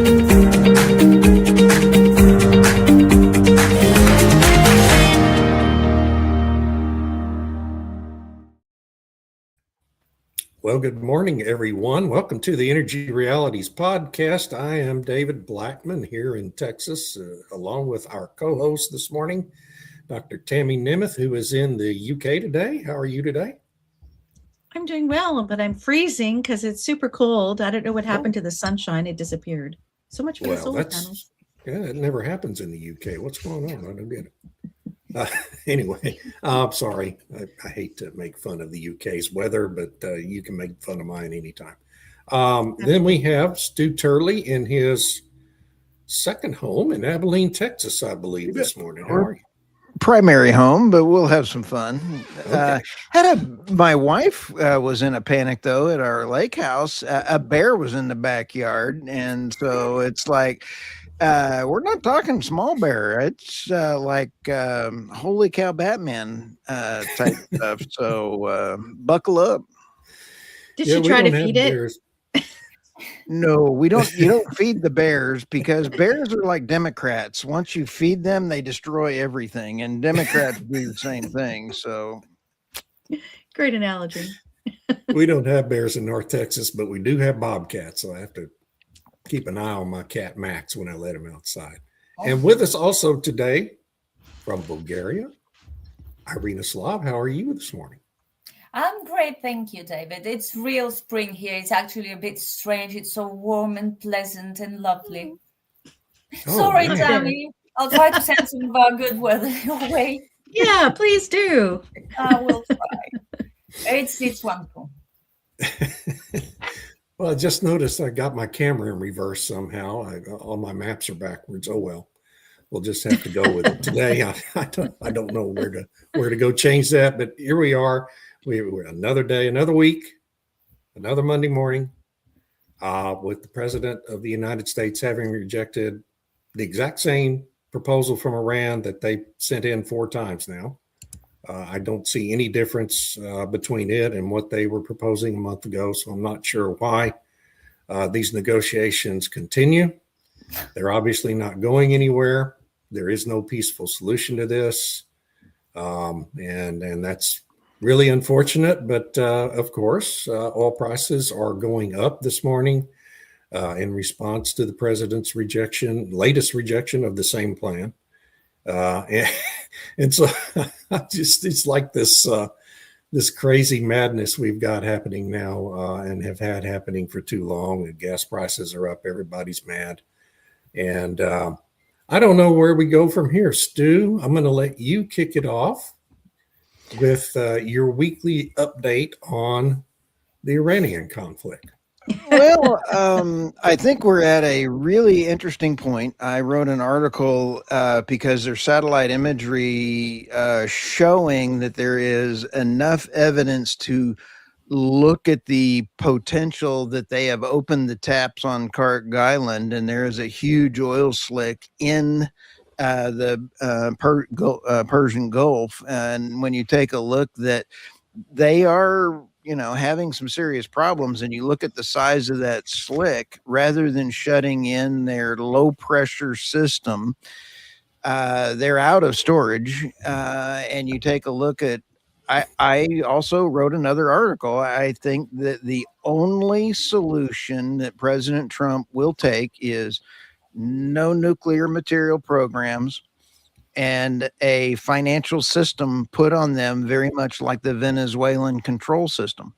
Well, good morning, everyone. Welcome to the Energy Realities Podcast. I am David Blackman here in Texas, along with our co-host this morning, Dr. Tammy Nemeth, who is in the UK today. How are you today? I'm doing well, but I'm freezing because it's super cold. I don't know what happened to the sunshine. It disappeared. So much for the solar panels. Yeah, it never happens in the UK. What's going on? I don't get it. Anyway, I'm sorry. I hate to make fun of the UK's weather, but you can make fun of mine anytime. Then we have Stu Turley in his second home in Abilene, Texas, I believe, this morning. How are you? Primary home, but we'll have some fun. Okay. My wife was in a panic, though, at our lake house. A bear was in the backyard, and so it's like, we're not talking small bear. It's like holy cow Batman type stuff. So buckle up. Did she try to feed it? Bears. No, we don't. You don't feed the bears because bears are like Democrats. Once you feed them, they destroy everything, and Democrats do the same thing. So, great analogy. We don't have bears in North Texas, but we do have bobcats. So I have to keep an eye on my cat Max when I let him outside. And with us also today from Bulgaria, Irina Slav. How are you this morning? I'm great, thank you, David. It's real spring here. It's actually a bit strange. It's so warm and pleasant and lovely. Sorry, man. Tammy. I'll try to send some good weather your way. Yeah, please do. I will try. It's wonderful. Well, I just noticed I got my camera in reverse somehow. All my maps are backwards. Oh well, we'll just have to go with it today. I don't know where to go change that, but here we are. We're another day, another week, another Monday morning, with the President of the United States having rejected the exact same proposal from Iran that they sent in 4 times now. I don't see any difference between it and what they were proposing a month ago, so I'm not sure why these negotiations continue. They're obviously not going anywhere. There is no peaceful solution to this, and that's really unfortunate. But of course, oil prices are going up this morning in response to the president's latest rejection of the same plan. And so it's like this crazy madness we've got happening now and have had happening for too long. The gas prices are up. Everybody's mad. And I don't know where we go from here. Stu, I'm going to let you kick it off with your weekly update on the Iranian conflict. Well, I think we're at a really interesting point. I wrote an article because there's satellite imagery showing that there is enough evidence to look at the potential that they have opened the taps on Kark Island, and there is a huge oil slick in the Persian Gulf. And when you take a look, that they are having some serious problems, and you look at the size of that slick, rather than shutting in their low pressure system, they're out of storage. And you take a look at, I also wrote another article. I think that the only solution that President Trump will take is no nuclear material programs and a financial system put on them very much like the Venezuelan control system.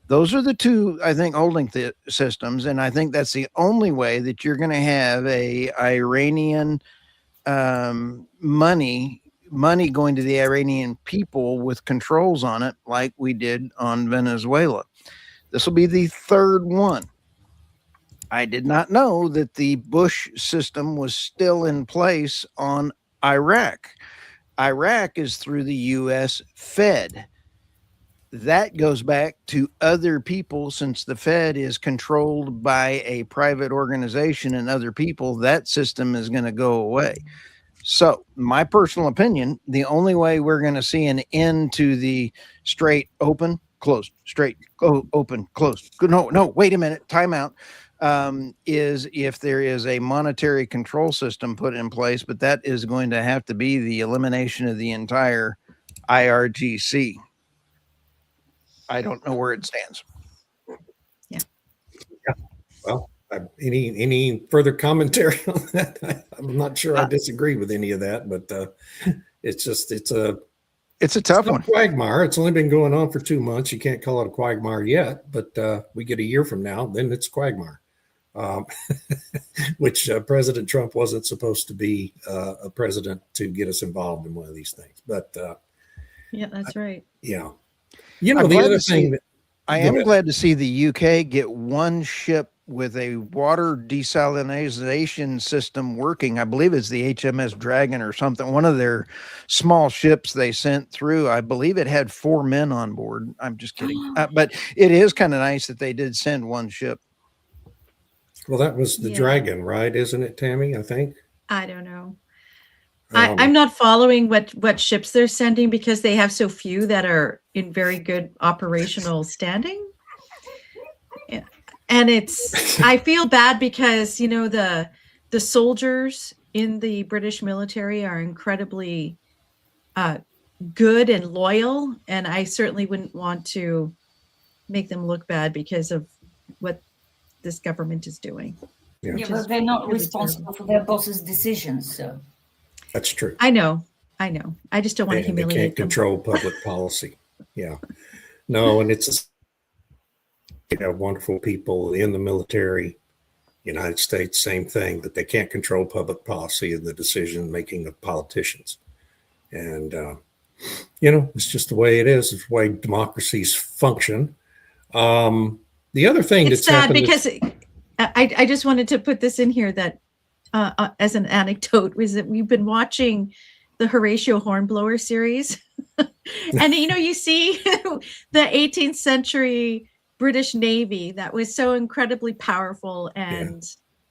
Those are the two, I think, holding systems. And I think that's the only way that you're going to have a Iranian money going to the Iranian people with controls on it, like we did on Venezuela. This will be the third one. I did not know that the Bush system was still in place on Iraq. Iraq is through the U.S. Fed. That goes back to other people. Since the Fed is controlled by a private organization and other people, that system is going to go away. So my personal opinion, the only way we're going to see an end to the straight open, closed, straight, go open, closed. No, wait a minute, time out. is if there is a monetary control system put in place, but that is going to have to be the elimination of the entire IRGC. I don't know where it stands. Well, any further commentary on that? I'm not sure I disagree with any of that, but it's a tough one. Quagmire. It's only been going on for 2 months. You can't call it a quagmire yet, but we get a year from now, then it's quagmire, which President Trump wasn't supposed to be a president to get us involved in one of these things. But Yeah, that's right. yeah, you know, I'm the glad other to see- thing that I Go am ahead. glad to see the UK get one ship with a water desalination system working. I believe it's the HMS Dragon or something. One of their small ships they sent through. I believe it had 4 men on board. I'm just kidding. But it is kind of nice that they did send one ship. well, that was the Yeah. Dragon, right? Isn't it, Tammy? I think. I don't know. Um, I'm not following what ships they're sending because they have so few that are in very good operational standing. Yeah. And I feel bad because, you know, the soldiers in the British military are incredibly good and loyal. And I certainly wouldn't want to make them look bad because of what this government is doing. Yeah. Yeah, Which but is they're not really responsible for their boss's decisions. So That's true. I know. I just don't want to And they humiliate can't them. control public policy. Yeah. No, and you have wonderful people in the military, United States, same thing, but they can't control public policy and the decision making of politicians. And, you know, it's just the way it is. It's the way democracies function. The other thing It's that's sad happened because I just wanted to put this in here that as an anecdote was that we've been watching the Horatio Hornblower series. And, you know, you see the 18th century British Navy that was so incredibly powerful and,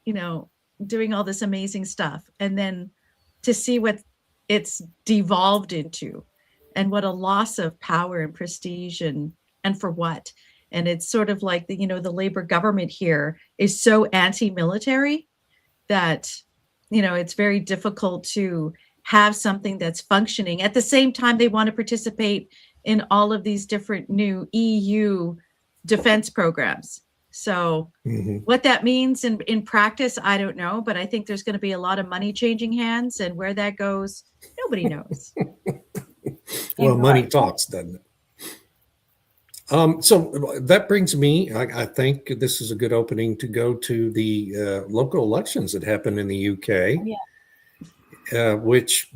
you know, doing all this amazing stuff. And then to see what it's devolved into and what a loss of power and prestige and for what. And it's sort of like the, you know, the Labor government here is so anti-military that, you know, it's very difficult to have something that's functioning. At the same time, they want to participate in all of these different new EU defense programs. So Mhm. what that means in practice, I don't know, but I think there's going to be a lot of money changing hands, and where that goes, nobody knows. Well, money talks, doesn't it? So that brings me, I think this is a good opening to go to the local elections that happened in the UK, which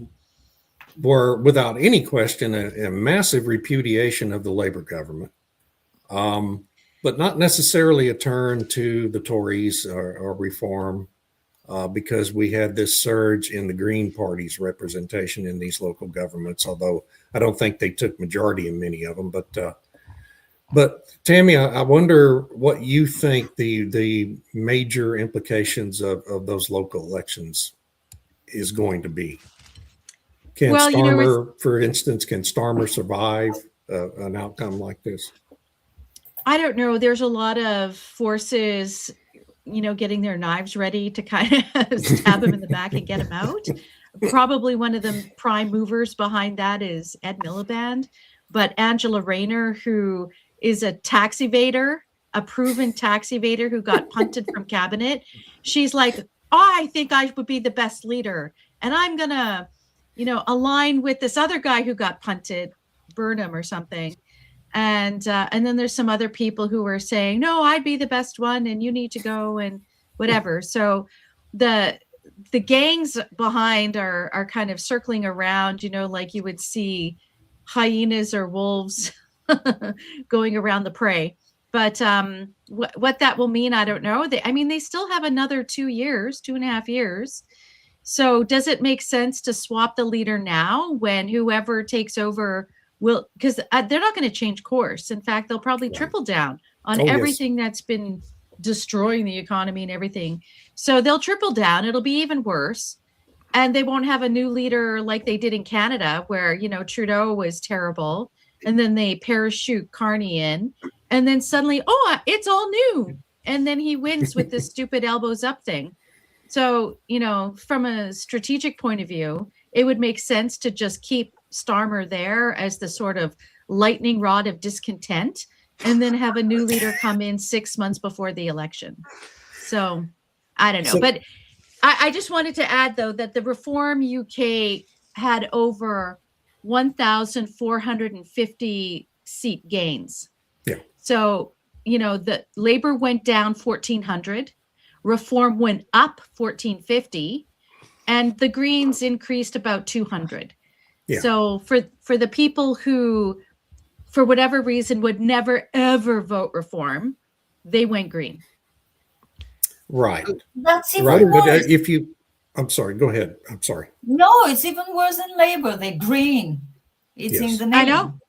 were without any question a massive repudiation of the Labour government, but not necessarily a turn to the Tories or reform, because we had this surge in the Green Party's representation in these local governments, although I don't think they took majority in many of them. But Tammy, I wonder what you think the major implications of those local elections is going to be. Can Well, you know, Starmer, for instance, can Starmer survive an outcome like this? I don't know. There's a lot of forces, you know, getting their knives ready to kind of stab him in the back and get him out. Probably one of the prime movers behind that is Ed Miliband, but Angela Rayner, who is a tax evader, a proven tax evader who got punted from cabinet. She's like, oh, I think I would be the best leader. And I'm going to, you know, align with this other guy who got punted, Burnham or something. And then there's some other people who were saying, no, I'd be the best one and you need to go and whatever. So the gangs behind are kind of circling around, you know, like you would see hyenas or wolves going around the prey. But what that will mean, I don't know. They still have another 2.5 years. So does it make sense to swap the leader now when whoever takes over will, because they're not going to change course. In fact, they'll probably triple down on everything that's been destroying the economy and everything. So they'll triple down. It'll be even worse. And they won't have a new leader like they did in Canada, where, you know, Trudeau was terrible. And then they parachute Carney in. And then suddenly, oh, it's all new. and then he wins with this stupid elbows up thing. So, from a strategic point of view, it would make sense to just keep Starmer there as the sort of lightning rod of discontent, and then have a new leader come in 6 months before the election. So I don't know. But I just wanted to add, though, that the Reform UK had over 1,450 seat gains. Yeah. So, the Labour went down 1,400, Reform went up 1,450, and the Greens increased about 200. Yeah. So for the people who, for whatever reason, would never, ever vote Reform, they went Green. Right. That's even Right. But worse. I'm sorry, go ahead. I'm sorry. No, it's even worse than Labour. They're green. It's Yes. in the name.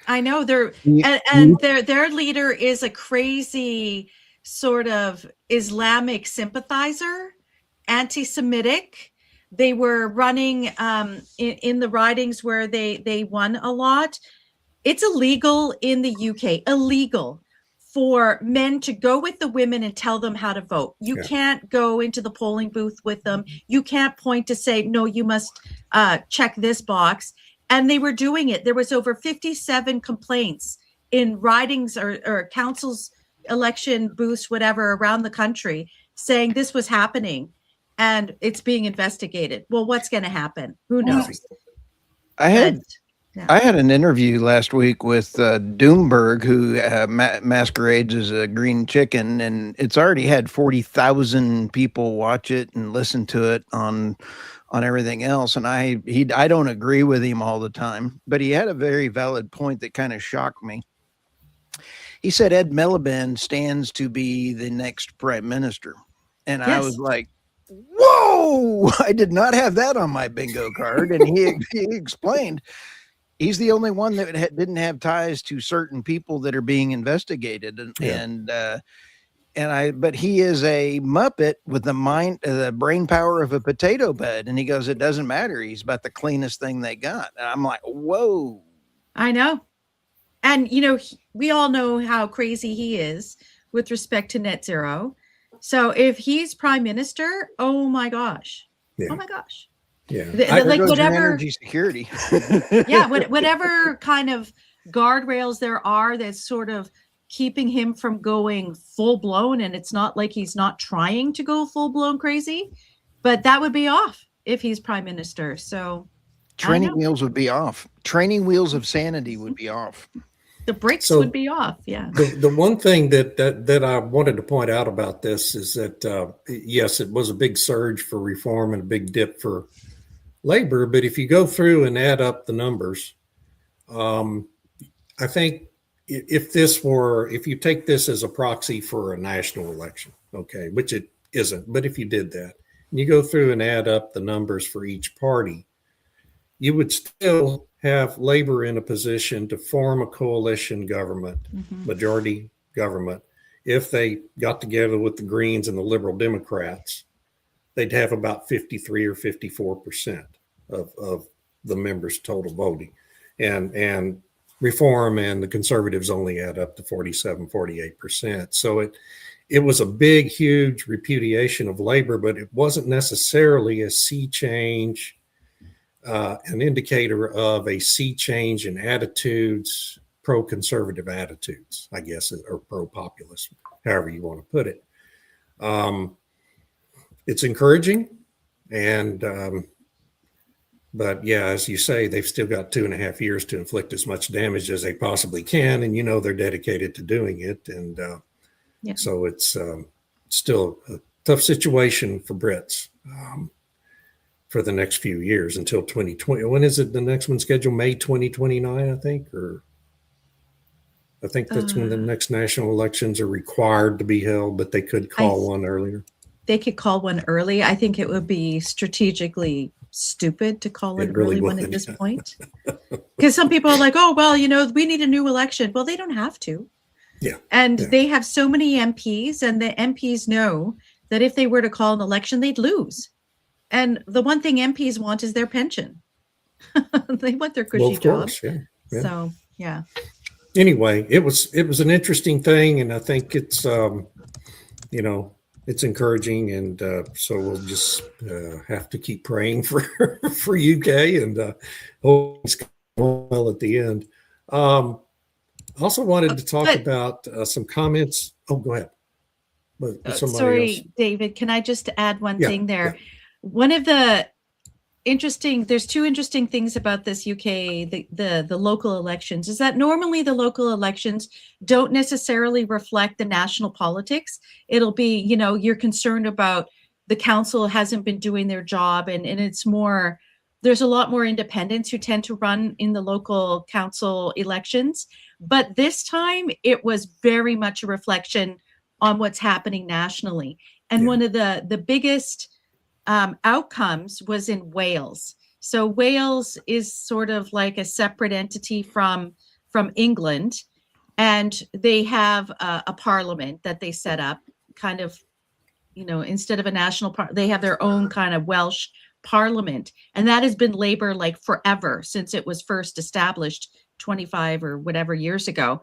I know they're Yeah. and their leader is a crazy sort of Islamic sympathizer, anti-Semitic. They were running in the ridings where they won a lot. It's illegal in the UK, illegal for men to go with the women and tell them how to vote. You Yeah. can't go into the polling booth with them. You can't point to say, no, you must check this box. And they were doing it. There was over 57 complaints in ridings or councils, election booths, whatever, around the country saying this was happening and it's being investigated. Well, what's going to happen? Who knows? I had But, yeah. I had an interview last week with Doomberg, who masquerades as a green chicken, and it's already had 40,000 people watch it and listen to it on everything else. And I don't agree with him all the time, but he had a very valid point that kind of shocked me. He said Ed Miliband stands to be the next prime minister, and I Yes. was like, "Whoa! I did not have that on my bingo card." And he explained. He's the only one that didn't have ties to certain people that are being investigated, but he is a Muppet with the brain power of a potato bed. And he goes, it doesn't matter. He's about the cleanest thing they got. And I'm like, whoa. I know. And, we all know how crazy he is with respect to net zero. So if he's prime minister, oh my gosh. Yeah. Oh my gosh. Yeah. There Like goes your whatever, energy security. yeah, whatever kind of guardrails there are that's sort of keeping him from going full blown. And it's not like he's not trying to go full blown crazy, but that would be off if he's prime minister. So Training wheels would be off. Training wheels of sanity would be off. the brakes So- would be off. Yeah. The one thing that I wanted to point out about this is that, yes, it was a big surge for Reform and a big dip for Labor. But if you go through and add up the numbers, I think if you take this as a proxy for a national election, okay, which it isn't, but if you did that and you go through and add up the numbers for each party, you would still have Labor in a position to form a coalition government, Mhm. majority government. If they got together with the Greens and the Liberal Democrats, they'd have about 53 or 54% of the members' total voting. And Reform and the Conservatives only add up to 47, 48%. So it was a big, huge repudiation of Labor, but it wasn't necessarily a sea change, an indicator of a sea change in attitudes, pro-conservative attitudes, I guess, or pro-populist, however you want to put it. It's encouraging, but yeah, as you say, they've still got 2.5 years to inflict as much damage as they possibly can, and they're dedicated to doing it, and Yeah. so it's still a tough situation for Brits for the next few years until 2020. When is it? The next one scheduled May 2029, I think, or I think that's when the next national elections are required to be held, but they could call one earlier. They could call one early. I think it would be strategically stupid to call It an really early one at would, this yeah. point. Because some people are like, oh, well, we need a new election. Well, they don't have to. Yeah. And Yeah. they have so many MPs, and the MPs know that if they were to call an election, they'd lose. And the one thing MPs want is their pension. They want their cushy Well, of job. course, yeah. Yeah. So, yeah. Anyway, it was an interesting thing, and I think it's it's encouraging, and so we'll just have to keep praying for for UK, and hope it's going well at the end. I also wanted to talk about some comments. Oh, go ahead. But sorry, else. David, can I just add one Yeah, thing there? yeah. One of the there's two interesting things about this UK, the local elections, is that normally the local elections don't necessarily reflect the national politics. It'll be, you're concerned about the council hasn't been doing their job, and it's more, there's a lot more independents who tend to run in the local council elections. But this time it was very much a reflection on what's happening nationally. And one of the biggest outcomes was in Wales. So Wales is sort of like a separate entity from England, and they have a parliament that they set up, kind of, instead of a national they have their own kind of Welsh parliament, and that has been Labour like forever, since it was first established 25 or whatever years ago.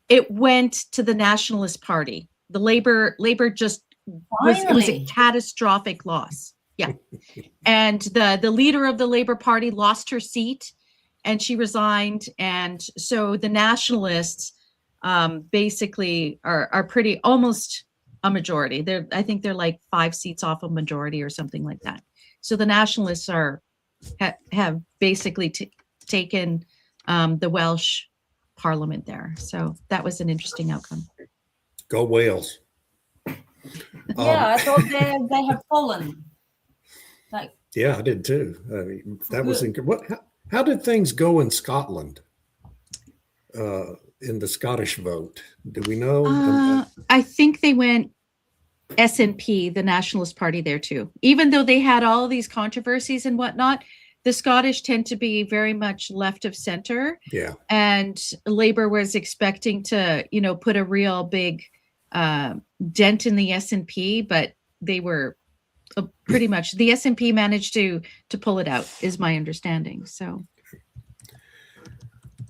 It went to the Nationalist Party. The Labour just it was a catastrophic loss. Yeah. And the leader of the Labour Party lost her seat, and she resigned. And so the Nationalists basically are pretty, almost a majority. I think they're like 5 seats off a majority or something like that. So the Nationalists have basically taken the Welsh Parliament there. So that was an interesting outcome. Go Wales. Yeah, I thought they had fallen. Yeah, I did too. I mean, that was how did things go in Scotland? In the Scottish vote, do we know? I think they went SNP, the Nationalist Party, there too. Even though they had all these controversies and whatnot, the Scottish tend to be very much left of center. Yeah. And Labour was expecting to, put a real big dent in the SNP, but they were pretty much, the SNP managed to pull it out, is my understanding. So.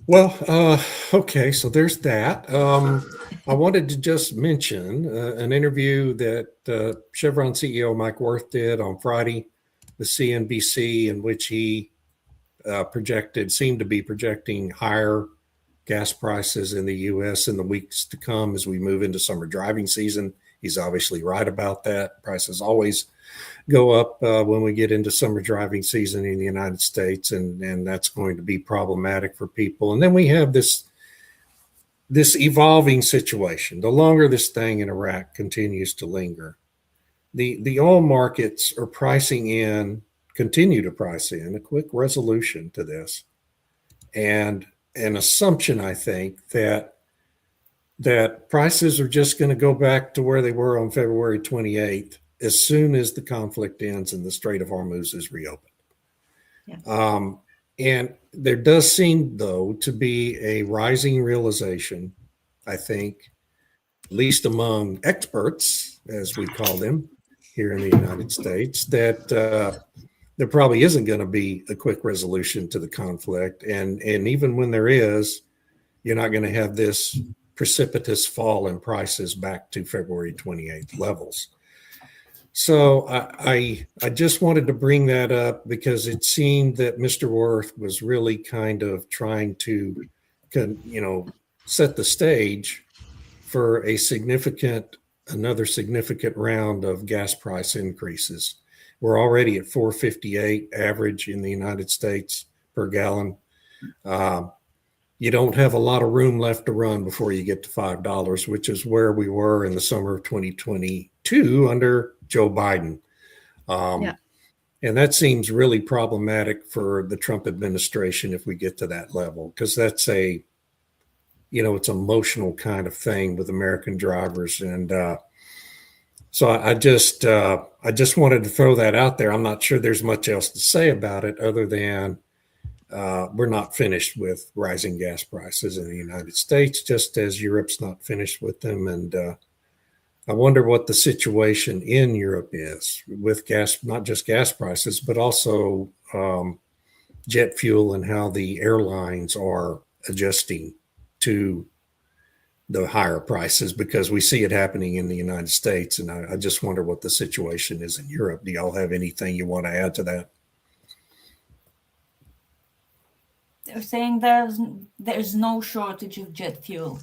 Well, okay, so there's that. I wanted to just mention an interview that Chevron CEO Mike Wirth did on Friday with CNBC, in which he seemed to be projecting higher gas prices in the U.S. in the weeks to come as we move into summer driving season. He's obviously right about that. Prices always go up when we get into summer driving season in the United States, and that's going to be problematic for people. And then we have this evolving situation. The longer this thing in Iraq continues to linger, the oil markets are continue to price in a quick resolution to this, and an assumption, I think, that prices are just going to go back to where they were on February 28th as soon as the conflict ends and the Strait of Hormuz is reopened. Yeah. And there does seem, though, to be a rising realization, I think, at least among experts, as we call them here in the United States, that there probably isn't going to be a quick resolution to the conflict. And even when there is, you're not going to have this precipitous fall in prices back to February 28th levels. So I just wanted to bring that up because it seemed that Mr. Wirth was really kind of trying to, set the stage for another significant round of gas price increases. We're already at $4.58 average in the United States per gallon. You don't have a lot of room left to run before you get to $5, which is where we were in the summer of 2022 under Joe Biden. And that seems really problematic for the Trump administration if we get to that level, because that's it's an emotional kind of thing with American drivers. And so I just wanted to throw that out there. I'm not sure there's much else to say about it other than we're not finished with rising gas prices in the United States, just as Europe's not finished with them. And I wonder what the situation in Europe is with gas, not just gas prices, but also jet fuel and how the airlines are adjusting to the higher prices because we see it happening in the United States. And I just wonder what the situation is in Europe. Do y'all have anything you want to add to that? They're saying there's no shortage of jet fuel.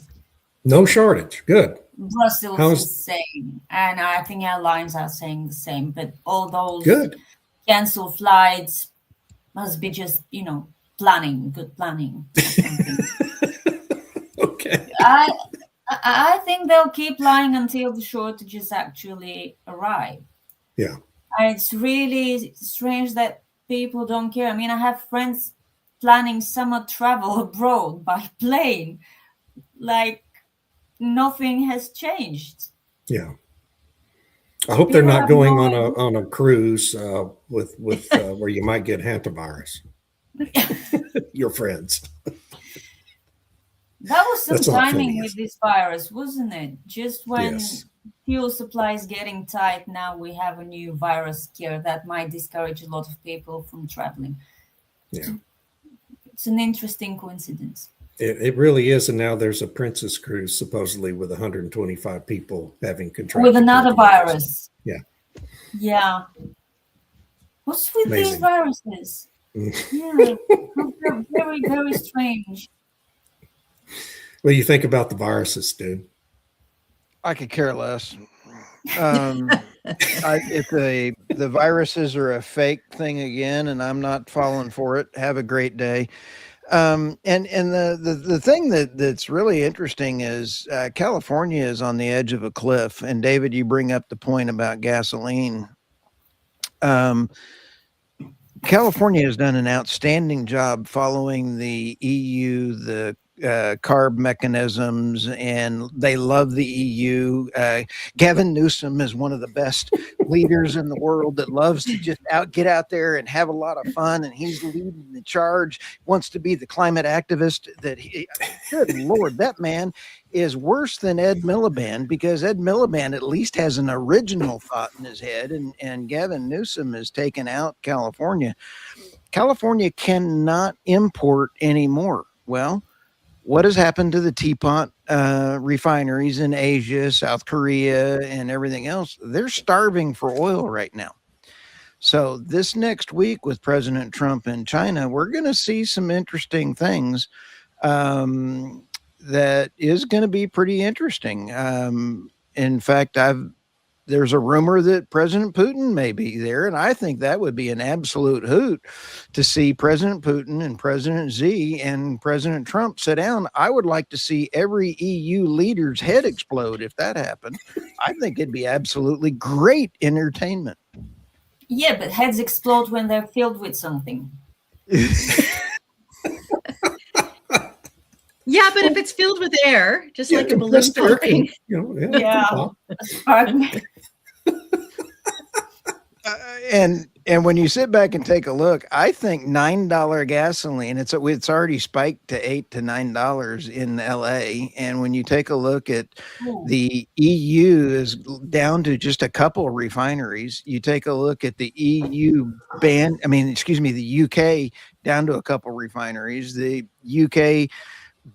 No shortage. Good. Brussels is saying, and I think airlines are saying the same, but all those Good. cancelled flights must be just, good planning. Okay. I think they'll keep lying until the shortages actually arrive. Yeah. It's really strange that people don't care. I mean, I have friends planning summer travel abroad by plane. Like, nothing has changed. Yeah. I hope they're not going on a cruise with where you might get hantavirus. Your friends. That was some That's all timing funny, with this virus, wasn't it? Just when Yes. fuel supply is getting tight, now we have a new virus scare that might discourage a lot of people from traveling. Yeah. It's an interesting coincidence. It really is. And now there's a Princess cruise supposedly with 125 people having contracted With another COVID. virus. Yeah. Yeah. What's with these Amazing. viruses? Yeah. They're very, very strange. What do you think about the viruses, Stu? I could care less. If the viruses are a fake thing again, and I'm not falling for it, have a great day. And the thing that's really interesting is California is on the edge of a cliff. And David, you bring up the point about gasoline. California has done an outstanding job following the EU, the CARB mechanisms, and they love the EU. Gavin Newsom is one of the best leaders in the world that loves to just get out there and have a lot of fun, and he's leading the charge, wants to be the climate activist good Lord, that man is worse than Ed Miliband, because Ed Miliband at least has an original thought in his head, and Gavin Newsom has taken out California. California cannot import anymore. Well, what has happened to the teapot refineries in Asia, South Korea, and everything else? They're starving for oil right now. So this next week with President Trump in China, we're going to see some interesting things. That is going to be pretty interesting. In fact, there's a rumor that President Putin may be there, and I think that would be an absolute hoot to see President Putin and President Xi and President Trump sit down. I would like to see every EU leader's head explode if that happened. I think it'd be absolutely great entertainment. Yeah, but heads explode when they're filled with something. Yeah, but if it's filled with air, just like a balloon popping. Yeah. And when you sit back and take a look, I think $9 gasoline, it's already spiked to $8 to $9 in LA. And when you take a look at the EU is down to just a couple of refineries. You take a look at the the UK down to a couple of refineries. The UK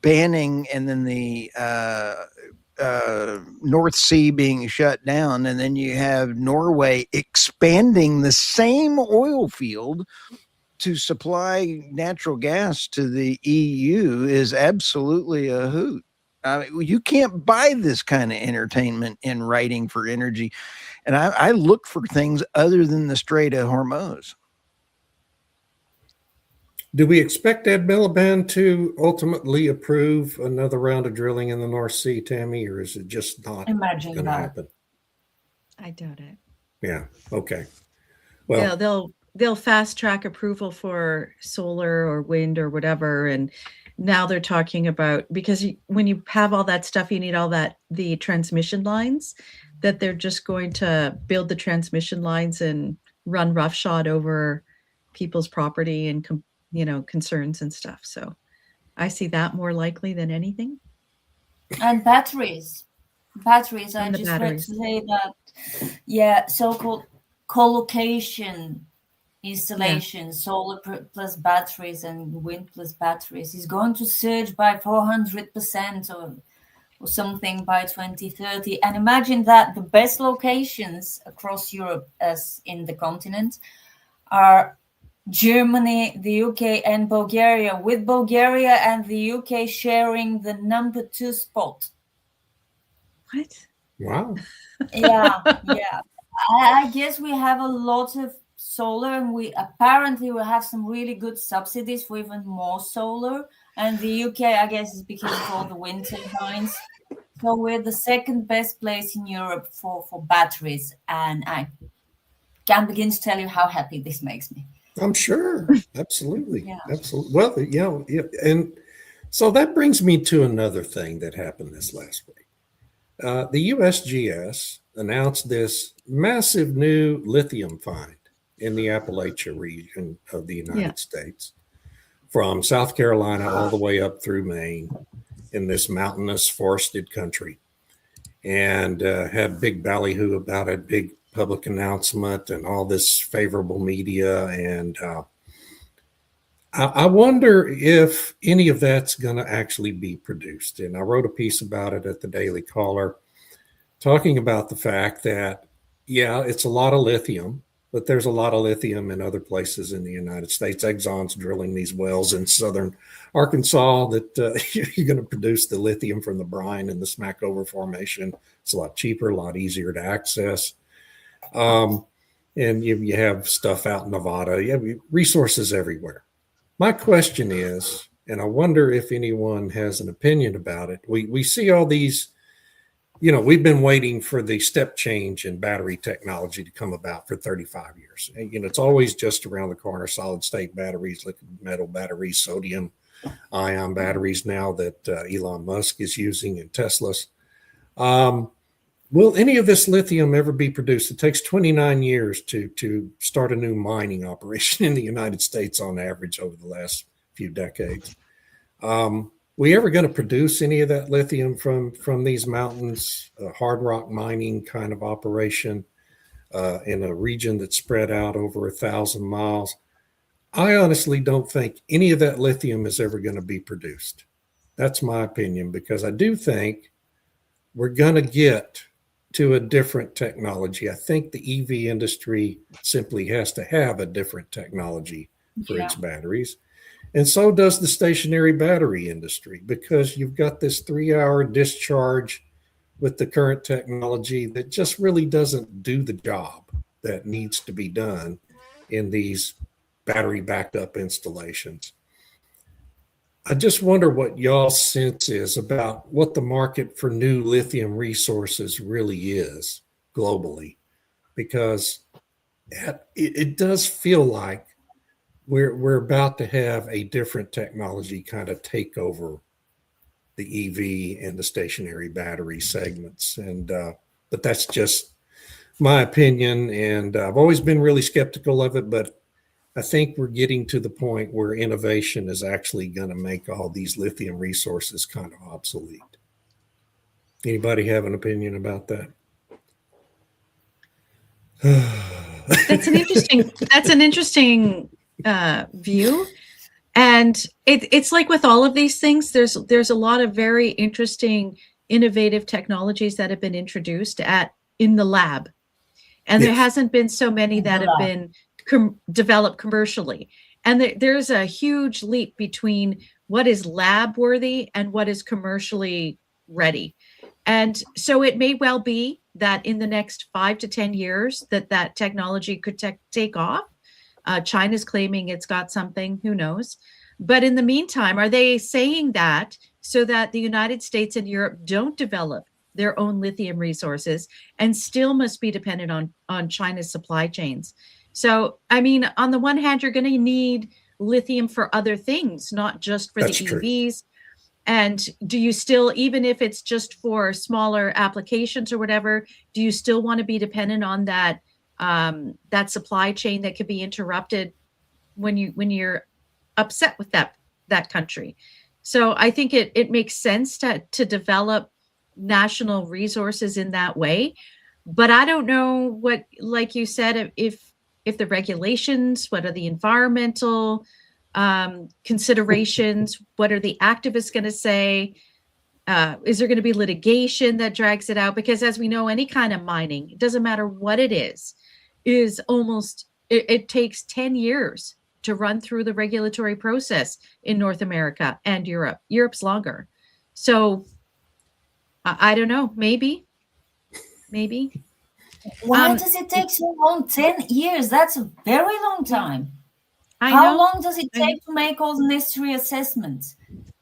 banning, and then the North Sea being shut down, and then you have Norway expanding the same oil field to supply natural gas to the EU is absolutely a hoot. You can't buy this kind of entertainment in writing for energy, and I look for things other than the Strait of Hormuz. Do we expect Ed Miliband to ultimately approve another round of drilling in the North Sea, Tammy, or is it just not going to happen? I doubt it. Yeah. Okay. Well, they'll fast track approval for solar or wind or whatever, and now they're talking about, because when you have all that stuff, you need the transmission lines. That they're just going to build the transmission lines and run roughshod over people's property and concerns and stuff. So I see that more likely than anything. And batteries. I just read today that, so-called co-location installation, solar plus batteries and wind plus batteries is going to surge by 400% or something by 2030. And imagine that the best locations across Europe, as in the continent, are Germany, the UK, and Bulgaria, with Bulgaria and the UK sharing the number 2 spot. What? Wow. Yeah, yeah. I guess we have a lot of solar, and we apparently will have some really good subsidies for even more solar. And the UK, I guess, is because of all the wind turbines. So we're the second best place in Europe for batteries, and I can't begin to tell you how happy this makes me. I'm sure. Absolutely. Yeah. Absolutely. Well, yeah. And so that brings me to another thing that happened this last week. The USGS announced this massive new lithium find in the Appalachia region of the United States, from South Carolina all the way up through Maine, in this mountainous forested country, and had big ballyhoo about it, big public announcement and all this favorable media. And I wonder if any of that's going to actually be produced. And I wrote a piece about it at the Daily Caller, talking about the fact that, yeah, it's a lot of lithium, but there's a lot of lithium in other places in the United States. Exxon's drilling these wells in southern Arkansas that you're going to produce the lithium from the brine in the Smackover Formation. It's a lot cheaper, a lot easier to access. And you have stuff out in Nevada. You have resources everywhere. My question is, and I wonder if anyone has an opinion about it, we see all these, we've been waiting for the step change in battery technology to come about for 35 years. And, it's always just around the corner: solid state batteries, liquid metal batteries, sodium ion batteries now that Elon Musk is using in Teslas. Will any of this lithium ever be produced? It takes 29 years to start a new mining operation in the United States on average over the last few decades. We ever going to produce any of that lithium from these mountains, hard rock mining kind of operation in a region that's spread out over 1,000 miles? I honestly don't think any of that lithium is ever going to be produced. That's my opinion, because I do think we're going to get to a different technology. I think the EV industry simply has to have a different technology for its batteries. And so does the stationary battery industry, because you've got this 3-hour discharge with the current technology that just really doesn't do the job that needs to be done in these battery backed up installations. I just wonder what y'all's sense is about what the market for new lithium resources really is globally, because it does feel like we're about to have a different technology kind of take over the EV and the stationary battery segments. And but that's just my opinion, and I've always been really skeptical of it, but I think we're getting to the point where innovation is actually going to make all these lithium resources kind of obsolete. Anybody have an opinion about that? That's an interesting view. And it's like with all of these things, there's a lot of very interesting, innovative technologies that have been introduced in the lab. And there hasn't been so many that have been developed commercially. And there's a huge leap between what is lab worthy and what is commercially ready. And so it may well be that in the next 5 to 10 years that technology could take off. China's claiming it's got something, who knows? But in the meantime, are they saying that so that the United States and Europe don't develop their own lithium resources and still must be dependent on China's supply chains? So, I mean, on the one hand, you're going to need lithium for other things, not just for That's the true. EVs. And do you still, even if it's just for smaller applications or whatever, do you still want to be dependent on that supply chain that could be interrupted when you're upset with that country? So I think it makes sense to develop national resources in that way. But I don't know what, like you said, if the regulations, what are the environmental considerations, what are the activists going to say? Is there going to be litigation that drags it out? Because as we know, any kind of mining, it doesn't matter what it is almost, it takes 10 years to run through the regulatory process in North America and Europe. Europe's longer. So I don't know, maybe. Why does it take so long? 10 years, that's a very long time. How long does it take to make all the necessary assessments?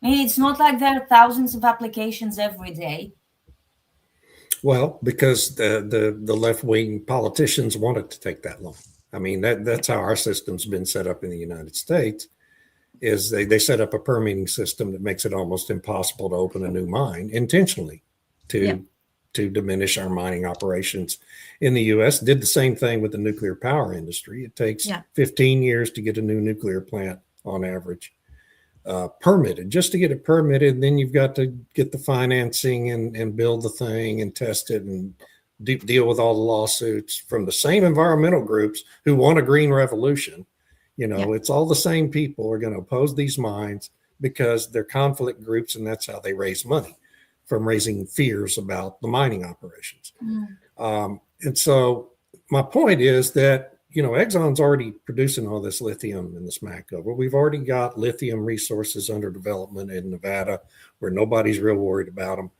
I mean, it's not like there are thousands of applications every day. Well, because the left-wing politicians want it to take that long. I mean, that's how our system's been set up in the United States, is they set up a permitting system that makes it almost impossible to open a new mine intentionally to diminish our mining operations in the U.S. Did the same thing with the nuclear power industry. It takes 15 years to get a new nuclear plant on average permitted, just to get it permitted. And then you've got to get the financing and build the thing and test it and deal with all the lawsuits from the same environmental groups who want a green revolution. It's all the same people are going to oppose these mines because they're conflict groups, and that's how they raise money, from raising fears about the mining operations. And so my point is that, Exxon's already producing all this lithium in the Smackover. We've already got lithium resources under development in Nevada where nobody's real worried about them.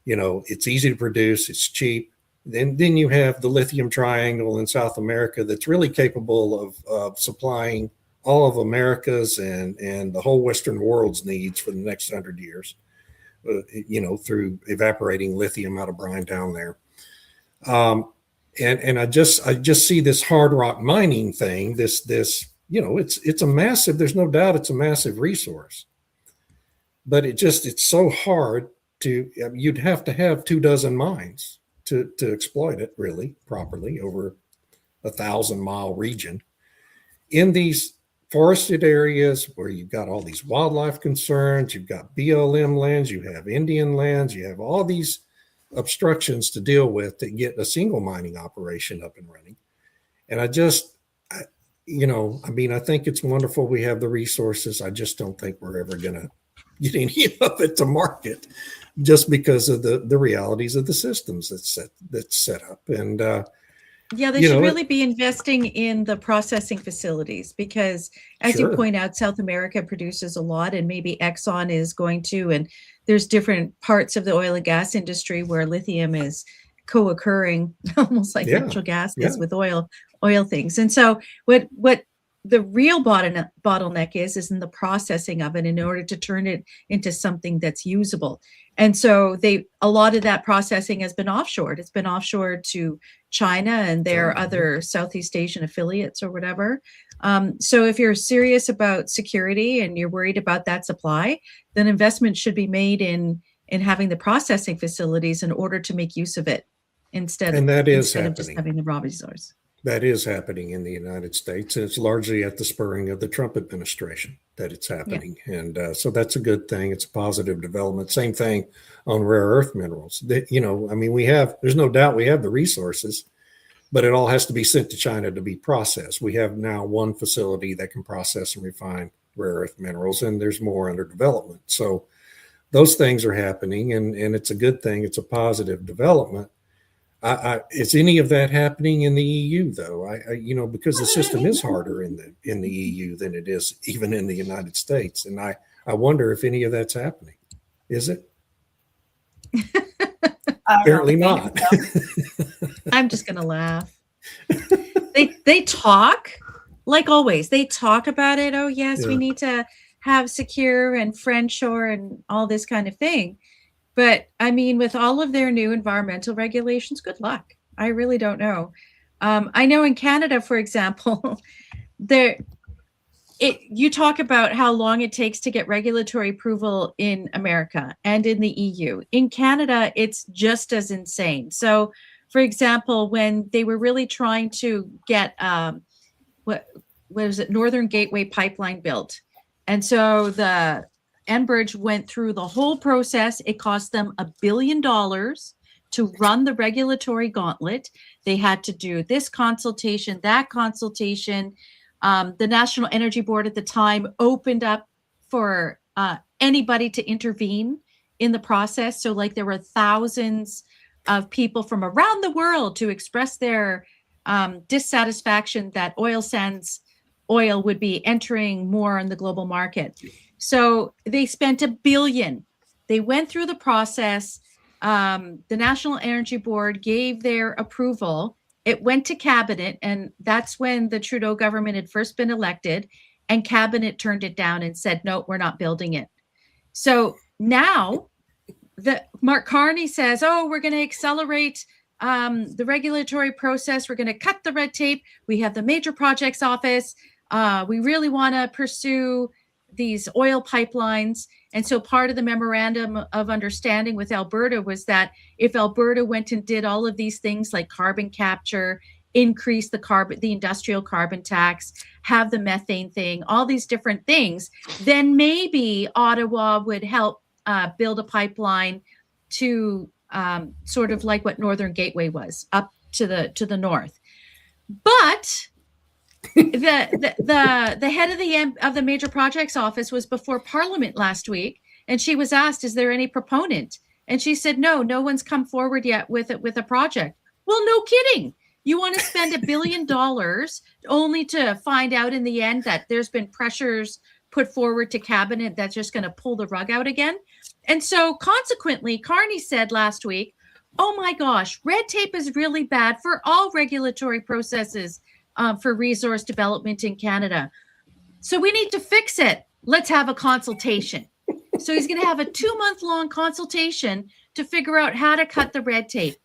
It's easy to produce, it's cheap. Then you have the lithium triangle in South America that's really capable of supplying all of America's and the whole Western world's needs for the next 100 years, through evaporating lithium out of brine down there. And I just see this hard rock mining thing, this it's a massive, there's no doubt it's a massive resource, but it's so hard you'd have to have 24 mines to exploit it really properly over 1,000-mile region in these forested areas where you've got all these wildlife concerns, you've got BLM lands, you have Indian lands, you have all these obstructions to deal with to get a single mining operation up and running. And I think it's wonderful we have the resources. I just don't think we're ever going to get any of it to market just because of the realities of the systems that's set up. And they should really be investing in the processing facilities because, as you point out, South America produces a lot, and maybe Exxon is going to, and there's different parts of the oil and gas industry where lithium is co-occurring, almost like natural gas is with oil things. And so what the real bottleneck is in the processing of it in order to turn it into something that's usable. And so a lot of that processing has been offshored. It's been offshored to China and their other Southeast Asian affiliates or whatever. So if you're serious about security and you're worried about that supply, then investment should be made in having the processing facilities in order to make use of it instead of just having the raw resource. That is happening in the United States, and it's largely at the spurring of the Trump administration that it's happening. Yeah. And so that's a good thing. It's a positive development. Same thing on rare earth minerals. There's no doubt we have the resources, but it all has to be sent to China to be processed. We have now one facility that can process and refine rare earth minerals, and there's more under development. So those things are happening, and it's a good thing. It's a positive development. Is any of that happening in the EU though? Because the system is harder in the EU than it is even in the United States. And I wonder if any of that's happening. Is it? Apparently not. So. I'm just going to laugh. They talk, like always, they talk about it. Oh yes, we need to have secure and friendshore and all this kind of thing. But I mean, with all of their new environmental regulations, good luck. I really don't know. I know in Canada, for example, you talk about how long it takes to get regulatory approval in America and in the EU. In Canada, it's just as insane. So, for example, when they were really trying to get what was it, Northern Gateway pipeline built, and so the Enbridge went through the whole process. It cost them $1 billion to run the regulatory gauntlet. They had to do this consultation, that consultation. The National Energy Board at the time opened up for anybody to intervene in the process. So like there were thousands of people from around the world to express their dissatisfaction that oil sands oil would be entering more on the global market. So they spent $1 billion. They went through the process. The National Energy Board gave their approval. It went to cabinet, and that's when the Trudeau government had first been elected, and cabinet turned it down and said, no, we're not building it. So now Mark Carney says, oh, we're going to accelerate the regulatory process. We're going to cut the red tape. We have the Major Projects Office. We really want to pursue these oil pipelines. And so part of the memorandum of understanding with Alberta was that if Alberta went and did all of these things like carbon capture, increase the industrial carbon tax, have the methane thing, all these different things, then maybe Ottawa would help build a pipeline to sort of like what Northern Gateway was up to the north. But the head of the Major Projects Office was before Parliament last week, and she was asked, is there any proponent? And she said, no one's come forward yet with a project. Well, no kidding. You want to spend $1 billion only to find out in the end that there's been pressures put forward to cabinet that's just going to pull the rug out again. And so consequently, Carney said last week, oh my gosh, red tape is really bad for all regulatory processes for resource development in Canada. So we need to fix it. Let's have a consultation. So he's going to have a 2-month-long consultation to figure out how to cut the red tape.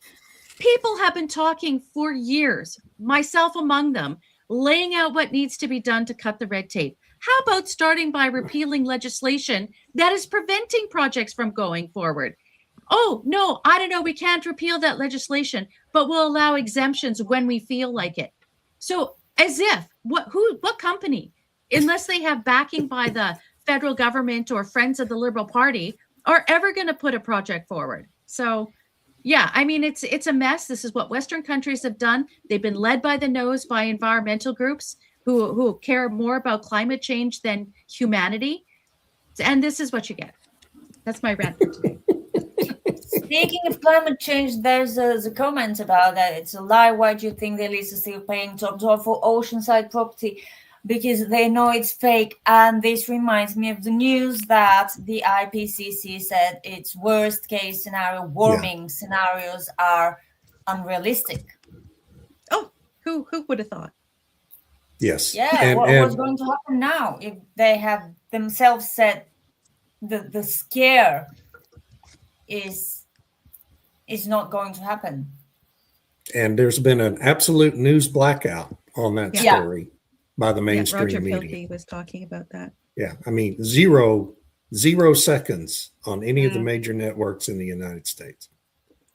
People have been talking for years, myself among them, laying out what needs to be done to cut the red tape. How about starting by repealing legislation that is preventing projects from going forward? Oh, no, I don't know. We can't repeal that legislation, but we'll allow exemptions when we feel like it. So as if, what company, unless they have backing by the federal government or friends of the Liberal Party, are ever going to put a project forward? So yeah, I mean, it's a mess. This is what Western countries have done. They've been led by the nose by environmental groups who care more about climate change than humanity. And this is what you get. That's my rant for today. Speaking of climate change, there's a comment about that. It's a lie. Why do you think the elites are still paying top dollar for oceanside property? Because they know it's fake. And this reminds me of the news that the IPCC said its worst case scenario, warming scenarios are unrealistic. Oh, who would have thought? Yes. Yeah, what's going to happen now if they have themselves said the scare is not going to happen? And there's been an absolute news blackout on that story by the mainstream Roger media. Filkey was talking about that. Yeah, I mean, zero seconds on any of the major networks in the United States.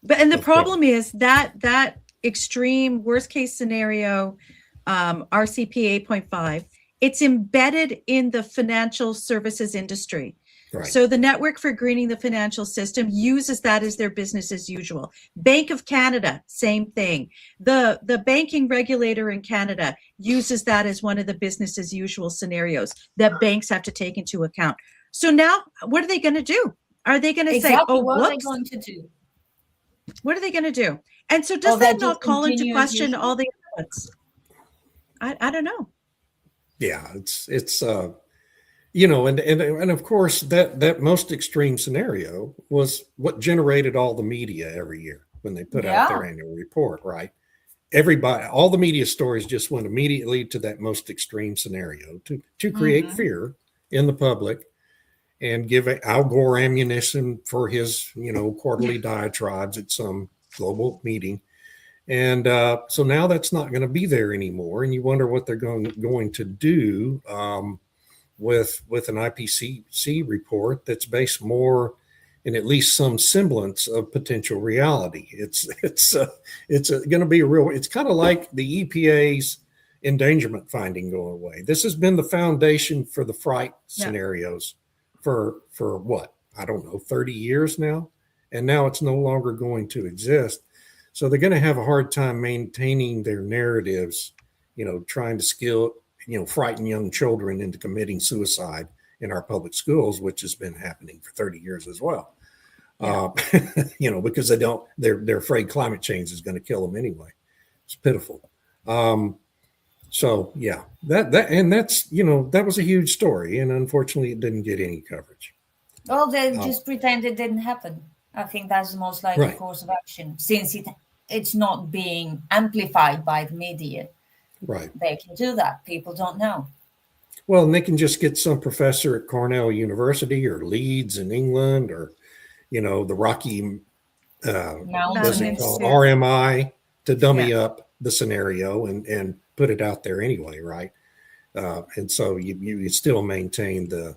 And the problem is that extreme worst case scenario, RCP 8.5, it's embedded in the financial services industry. Right. So the Network for Greening the Financial System uses that as their business as usual. Bank of Canada, same thing. The banking regulator in Canada uses that as one of the business as usual scenarios that banks have to take into account. So now what are they going to do? Are they going to say, oh, what whoops? are they going to do? What are they going to do? And so does that not call into question all the other ones? I don't know. Yeah, it's and of course that most extreme scenario was what generated all the media every year when they put out their annual report, right? Everybody, all the media stories just went immediately to that most extreme scenario to create fear in the public and give Al Gore ammunition for his, quarterly diatribes at some global meeting. And so now that's not going to be there anymore. And you wonder what they're going to do with an IPCC report that's based more in at least some semblance of potential reality. It's going to be a real. It's kind of like the EPA's endangerment finding going away. This has been the foundation for the fright scenarios for what, I don't know, 30 years now, and now it's no longer going to exist. So they're going to have a hard time maintaining their narratives, trying to frighten young children into committing suicide in our public schools, which has been happening for 30 years as well. uh, because they're afraid climate change is going to kill them anyway. It's pitiful. So yeah, that was a huge story, and unfortunately, it didn't get any coverage. Well, they just pretend it didn't happen. I think that's the most likely Right. course of action, since it's not being amplified by the media. Right. They can do that. People don't know. Well, and they can just get some professor at Cornell University or Leeds in England, or the Rocky what's it Mountains, called, yeah. RMI, to dummy up the scenario and put it out there anyway, right? And so you still maintain the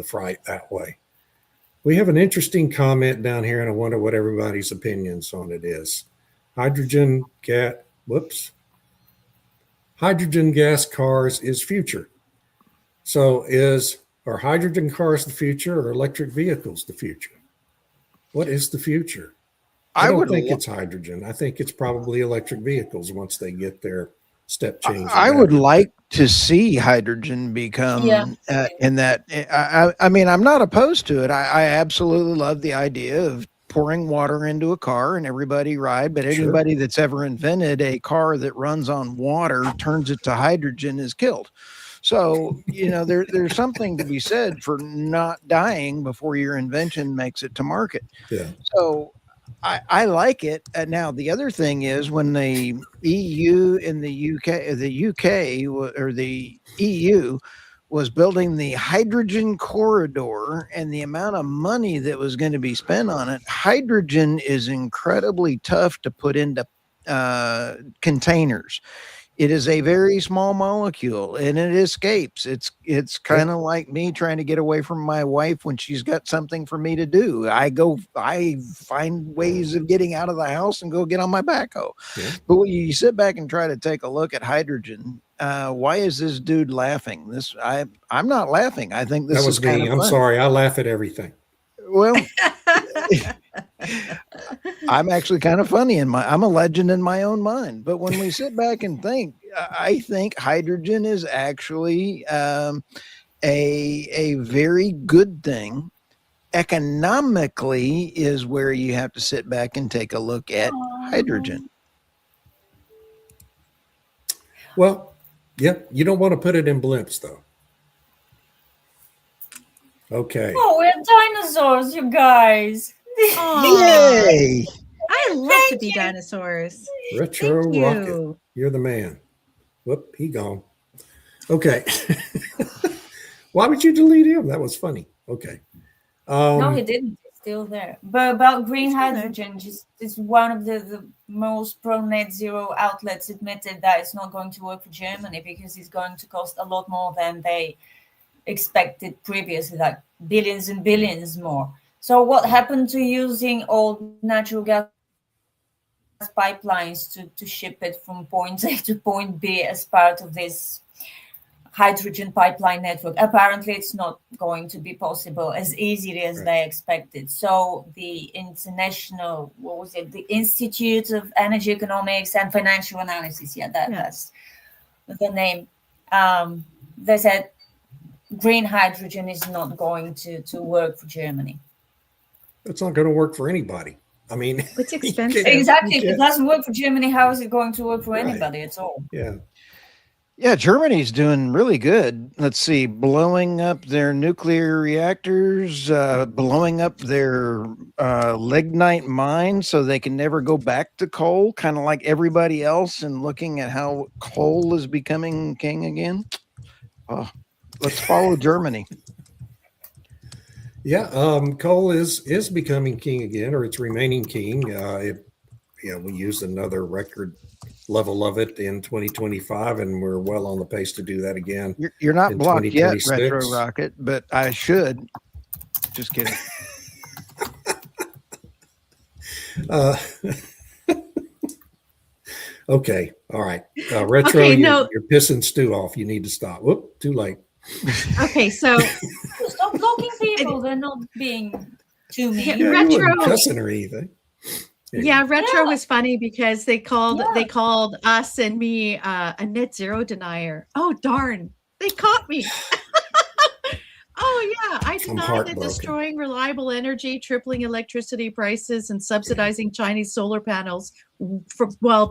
fright that way. We have an interesting comment down here, and I wonder what everybody's opinions on it is. Hydrogen gas cars is future. So are hydrogen cars the future, or electric vehicles the future? What is the future? I don't think it's hydrogen. I think it's probably electric vehicles once they get their step change. I would like to see hydrogen become in that. I mean, I'm not opposed to it. I absolutely love the idea of pouring water into a car and everybody ride. But anybody that's ever invented a car that runs on water, turns it to hydrogen, is killed. So, there's something to be said for not dying before your invention makes it to market. Yeah. So I like it. Now, the other thing is, when the EU in the UK or the EU was building the hydrogen corridor and the amount of money that was going to be spent on it, hydrogen is incredibly tough to put into containers. It is a very small molecule and it escapes. It's kind of like me trying to get away from my wife when she's got something for me to do. I find ways of getting out of the house and go get on my backhoe. Yeah. But when you sit back and try to take a look at hydrogen, why is this dude laughing? I'm not laughing. I think this is kind of fun. I'm sorry. I laugh at everything. Well, I'm actually kind of funny I'm a legend in my own mind. But when we sit back and think, I think hydrogen is actually a very good thing. Economically is where you have to sit back and take a look at hydrogen. Well, you don't want to put it in blimps, though. Okay. Oh, we're dinosaurs, you guys. Yay! I love to be dinosaurs. Retro Rocket. You're the man. Whoop, he gone. Okay. Why would you delete him? That was funny. Okay. No, he didn't. He's still there. But about green hydrogen, it's one of the most pro net zero outlets admitted that it's not going to work for Germany because it's going to cost a lot more than they expected previously, like billions and billions more. So what happened to using old natural gas pipelines to ship it from point A to point B as part of this hydrogen pipeline network? Apparently it's not going to be possible as easily as they expected. So the international, the Institute of Energy Economics and Financial Analysis, that's the name. They said green hydrogen is not going to work for Germany. It's not going to work for anybody. I mean, it's expensive. Exactly. If it doesn't work for Germany, how is it going to work for anybody at all? Yeah. Yeah, Germany's doing really good. Let's see, blowing up their nuclear reactors, blowing up their lignite mines so they can never go back to coal, kind of like everybody else, and looking at how coal is becoming king again. Oh, let's follow Germany. Yeah, coal is becoming king again, or it's remaining king. We used another record level of it in 2025, and we're well on the pace to do that again. You're not blocked yet, Retro Rocket, but I should. Just kidding. Okay, all right. Retro, okay, you're pissing Stu off. You need to stop. Whoop, too late. Okay, so stop blocking people. They're not being too mean. Yeah, Retro cussing or anything. Yeah, Retro was funny because they called us and me a net zero denier. Oh darn, they caught me. Oh yeah, I I'm deny that heartbroken. destroying reliable energy, tripling electricity prices, and subsidizing Chinese solar panels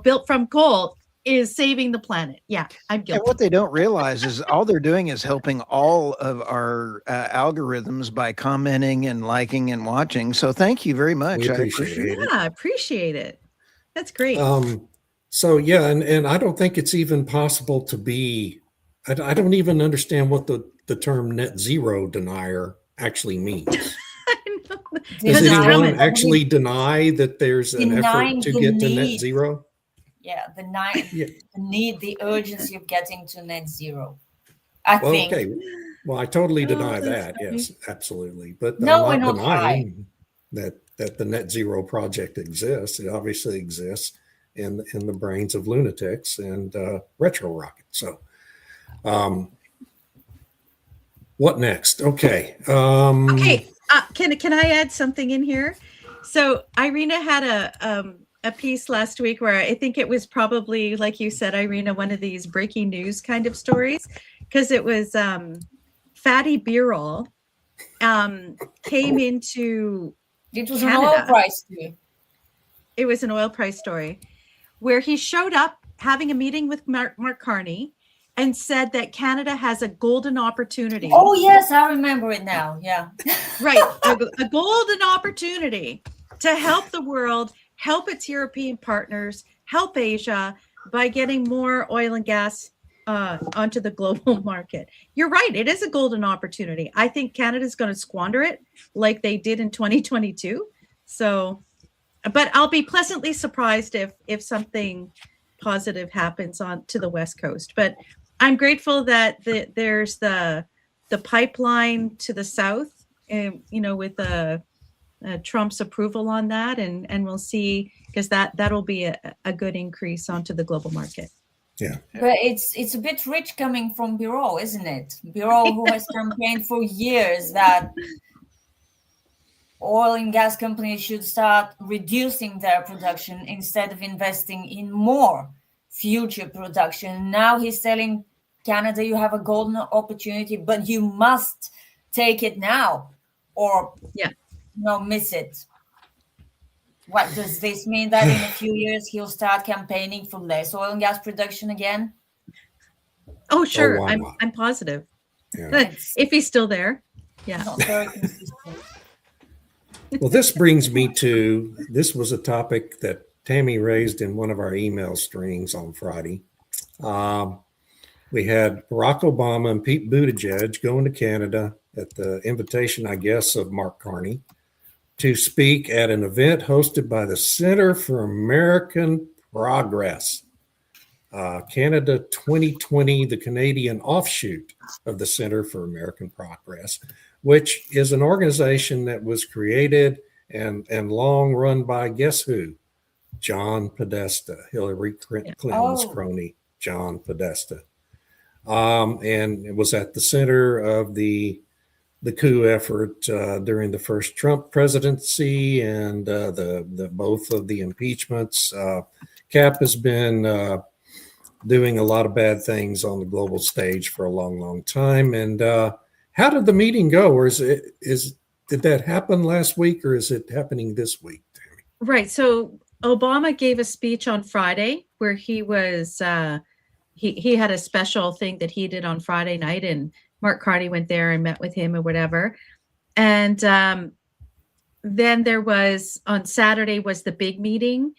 built from coal is saving the planet. Yeah, I'm And guilty. what they don't realize is all they're doing is helping all of our algorithms by commenting and liking and watching. So thank you very much. We I appreciate it. Yeah, I appreciate it. That's great. So yeah, and I don't think it's even possible to be. I don't even understand what the term net zero denier actually means. I know. Does Because it's anyone coming. actually deny that there's an Denying effort to the get to net need. zero? Yeah, Yeah. the need, the urgency of getting to net zero. I Well, think. okay. Well, I totally Oh, deny that's that. funny. Yes, absolutely. But No, I'm we're not not denying that the net zero project exists. It obviously exists in the brains of lunatics and retro rocket. So, what next? Okay. Okay, can I add something in here? So Irina had a piece last week where I think it was probably, like you said, Irina, one of these breaking news kind of stories, because it was Fatty Birol came into It was Canada. an oil price too. It was an oil price story where he showed up having a meeting with Mark Carney and said that Canada has a golden opportunity. Oh yes, I remember it now. Yeah. Right. A golden opportunity to help the world, help its European partners, help Asia by getting more oil and gas onto the global market. You're right. It is a golden opportunity. I think Canada's going to squander it like they did in 2022. So, but I'll be pleasantly surprised if something positive happens on to the West Coast. But I'm grateful that there's the pipeline to the south, with Trump's approval on that, and we'll see, because that'll be a good increase onto the global market. Yeah. But it's a bit rich coming from Birol, isn't it? Birol, who has campaigned for years that oil and gas companies should start reducing their production instead of investing in more future production. Now he's telling Canada, you have a golden opportunity, but you must take it now or miss it. What does this mean? That in a few years he'll start campaigning for less oil and gas production again? Oh, sure. why not? I'm positive. Yeah. If he's still there. Yeah. Not very consistent. Well, this brings me to, this was a topic that Tammy raised in one of our email strings on Friday. We had Barack Obama and Pete Buttigieg going to Canada at the invitation, I guess, of Mark Carney to speak at an event hosted by the Center for American Progress. Canada 2020, the Canadian offshoot of the Center for American Progress, which is an organization that was created and long run by, guess who? John Podesta, Hillary Clinton's crony, John Podesta. And it was at the center of the coup effort during the first Trump presidency and the both of the impeachments. Cap has been doing a lot of bad things on the global stage for a long time. And how did the meeting go? Or did that happen last week, or is it happening this week, Tammy? Right. So Obama gave a speech on Friday where he was he had a special thing that he did on Friday night, and Mark Carney went there and met with him or whatever. And then there was, on Saturday was the big meeting,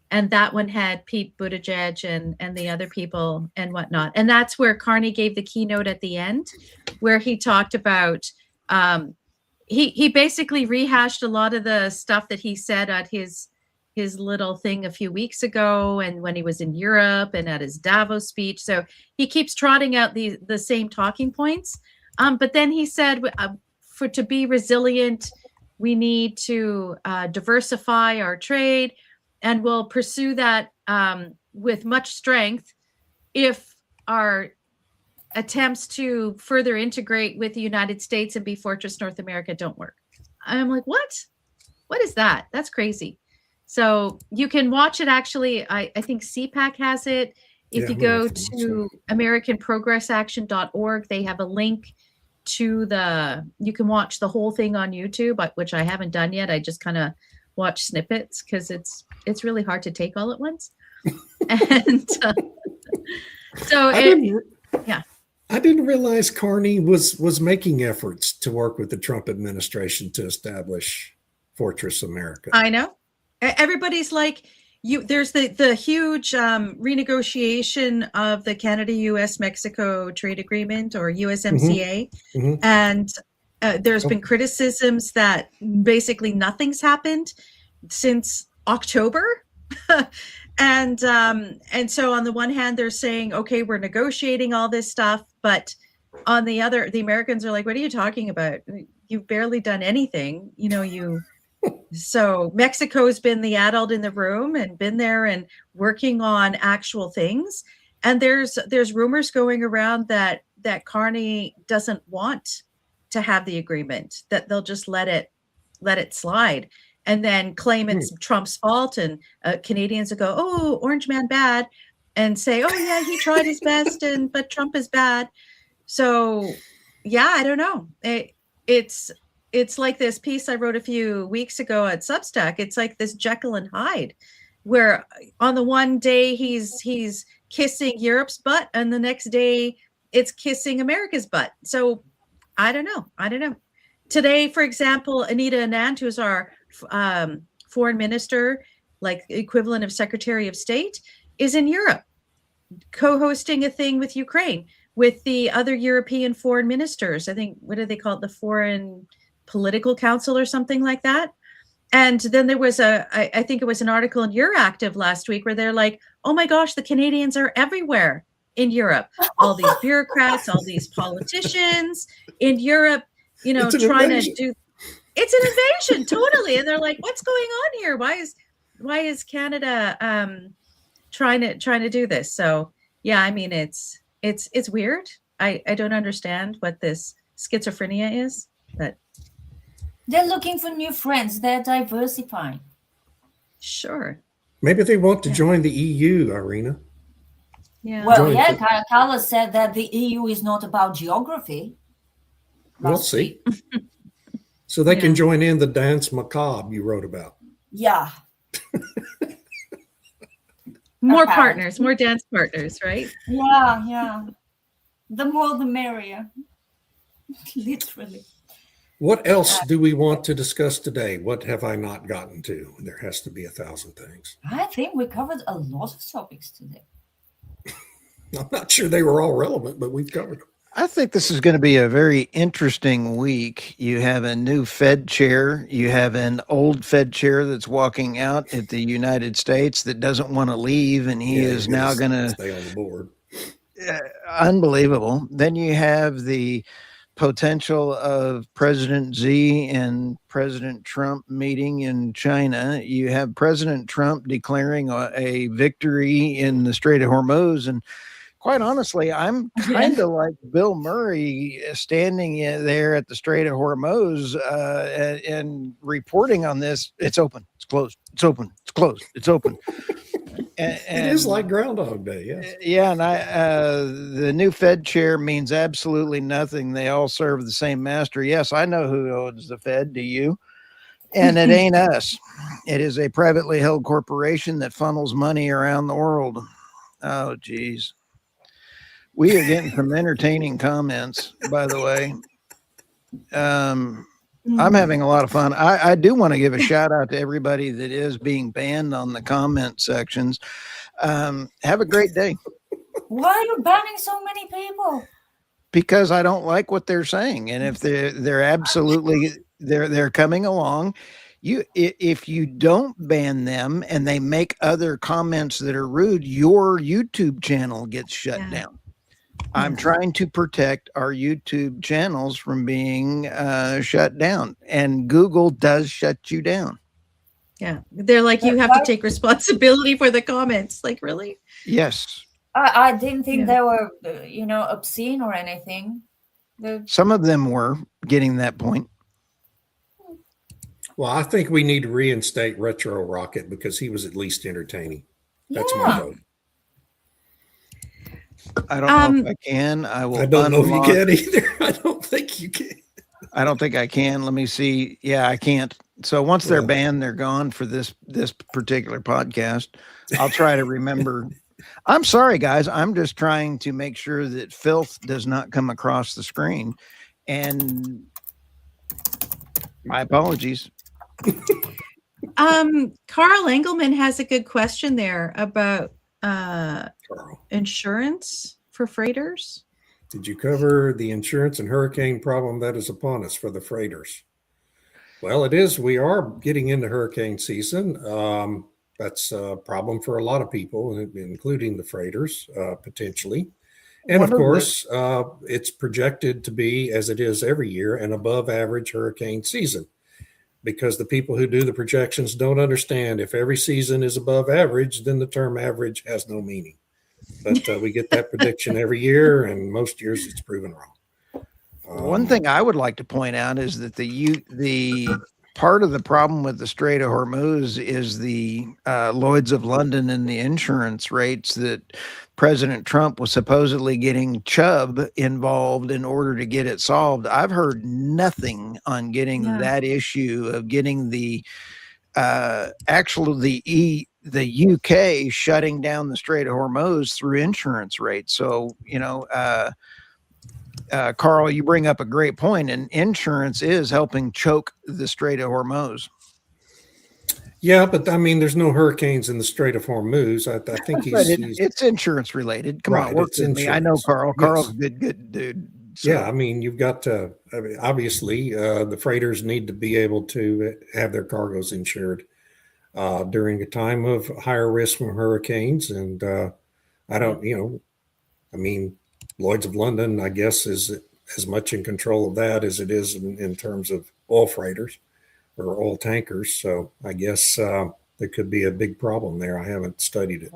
and that one had Pete Buttigieg and the other people and whatnot. And that's where Carney gave the keynote at the end, where he talked about, he basically rehashed a lot of the stuff that he said at his little thing a few weeks ago, and when he was in Europe and at his Davos speech. So he keeps trotting out the same talking points. But then he said, to be resilient, we need to diversify our trade, and we'll pursue that with much strength if our attempts to further integrate with the United States and be Fortress North America don't work. I'm like, what? What is that? That's crazy. So you can watch it. Actually, I think CPAC has it. If you go to AmericanProgressAction.org, they have a link you can watch the whole thing on YouTube, which I haven't done yet. I just kind of watch snippets because it's really hard to take all at once. And so yeah. I didn't realize Carney was making efforts to work with the Trump administration to establish Fortress America. I know. Everybody's like, there's the huge renegotiation of the Canada-US-Mexico trade agreement, or USMCA. Mm-hmm. And there's been criticisms that basically nothing's happened since October. And so on the one hand, they're saying, okay, we're negotiating all this stuff. But on the other, the Americans are like, what are you talking about? You've barely done anything. So Mexico's been the adult in the room and been there and working on actual things. And there's rumors going around that Carney doesn't want to have the agreement, that they'll just let it slide, and then claim it's Trump's fault. And Canadians will go, oh, Orange Man bad, and say, oh yeah, he tried his best, but Trump is bad. So yeah, I don't know. It's like this piece I wrote a few weeks ago at Substack. It's like this Jekyll and Hyde, where on the one day he's kissing Europe's butt, and the next day it's kissing America's butt. So I don't know. Today, for example, Anita Anand, who's our foreign minister, like equivalent of Secretary of State, is in Europe, co-hosting a thing with Ukraine with the other European foreign ministers. I think, what do they call it? The Foreign Political Council or something like that. And then there was I think it was an article in Euractiv last week where they're like, oh my gosh, the Canadians are everywhere in Europe. All these bureaucrats, all these politicians in Europe, trying to do, it's an invasion, totally. And they're like, what's going on here? Why is Canada trying to do this? So yeah, I mean, it's weird. I don't understand what this schizophrenia is, but they're looking for new friends. They're diversifying. Sure. Maybe they want to join the EU, Irina. Yeah. Well, yeah, Carlos said that the EU is not about geography. We'll see. So they can join in the dance macabre you wrote about. Yeah. More partners, more dance partners, right? Yeah. The more the merrier. Literally. What else do we want to discuss today? What have I not gotten to? There has to be 1,000 things. I think we covered a lot of topics today. I'm not sure they were all relevant, but we've covered them. I think this is going to be a very interesting week. You have a new Fed chair. You have an old Fed chair that's walking out at the United States that doesn't want to leave, and he is now going to stay on the board. Unbelievable. Then you have the potential of President Xi and President Trump meeting in China. You have President Trump declaring a victory in the Strait of Hormuz. And quite honestly, I'm kind of like Bill Murray standing there at the Strait of Hormuz and reporting on this. It's open. It's closed. It's open. It's closed. It's open. And it is like Groundhog Day, yes. Yeah, and the new Fed chair means absolutely nothing. They all serve the same master. Yes, I know who owns the Fed. Do you? And it ain't us. It is a privately held corporation that funnels money around the world. Oh, geez. We are getting some entertaining comments, by the way. I'm having a lot of fun. I do want to give a shout out to everybody that is being banned on the comment sections. Have a great day. Why are you banning so many people? Because I don't like what they're saying. And if they're absolutely, they're coming along. If you don't ban them and they make other comments that are rude, your YouTube channel gets shut down. I'm trying to protect our YouTube channels from being shut down, and Google does shut you down. Yeah. They're like, you have to take responsibility for the comments. Like, really? Yes. I didn't think they were, obscene or anything. Some of them were getting that point. Well, I think we need to reinstate Retro Rocket because he was at least entertaining. That's my vote. I don't know if I can. I will. I don't know if you can either. I don't think you can. I don't think I can. Let me see. Yeah, I can't. So once they're Well- banned, they're gone for this particular podcast. I'll try to remember. I'm sorry, guys. I'm just trying to make sure that filth does not come across the screen. And my apologies. Carl Engelman has a good question there about Carl, insurance for freighters. did you cover the insurance and hurricane problem that is upon us for the freighters? Well, it is. We are getting into hurricane season. That's a problem for a lot of people, including the freighters, potentially. And of One of the- course, it's projected to be, as it is every year, an above average hurricane season, because the people who do the projections don't understand if every season is above average, then the term average has no meaning. But we get that prediction every year, and most years it's proven wrong. One thing I would like to point out is that the part of the problem with the Strait of Hormuz is the Lloyd's of London and the insurance rates that President Trump was supposedly getting Chubb involved in order to get it solved. I've heard nothing on getting Yeah. that issue of getting the UK shutting down the Strait of Hormuz through insurance rates. So, Carl, you bring up a great point, and insurance is helping choke the Strait of Hormuz. Yeah, but I mean, there's no hurricanes in the Strait of Hormuz. I think But he's it's insurance related. Come Right, on, work it's with me. I know insurance. Carl. Yes. Carl's a good dude. So, yeah. I mean, you've got to. I mean, obviously, the freighters need to be able to have their cargoes insured during a time of higher risk from hurricanes. And I don't, I mean, Lloyd's of London, I guess, is as much in control of that as it is in terms of oil freighters or oil tankers. So I guess there could be a big problem there. I haven't studied it.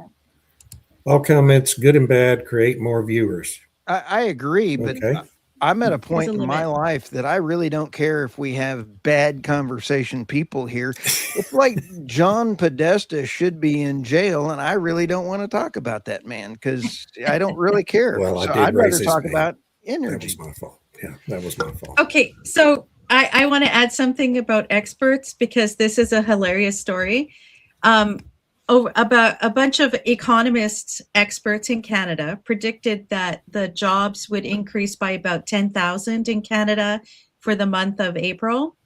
All comments, good and bad, create more viewers. I agree, but Okay. I'm at a point a in my limit. life that I really don't care if we have bad conversation people here. It's like John Podesta should be in jail, and I really don't want to talk about that man because I don't really care. Well, I So did I'd raise rather his talk name. about That energy. was my fault. Yeah, that was my fault. Okay, so I want to add something about experts because this is a hilarious story. About a bunch of economists, experts in Canada predicted that the jobs would increase by about 10,000 in Canada for the month of April,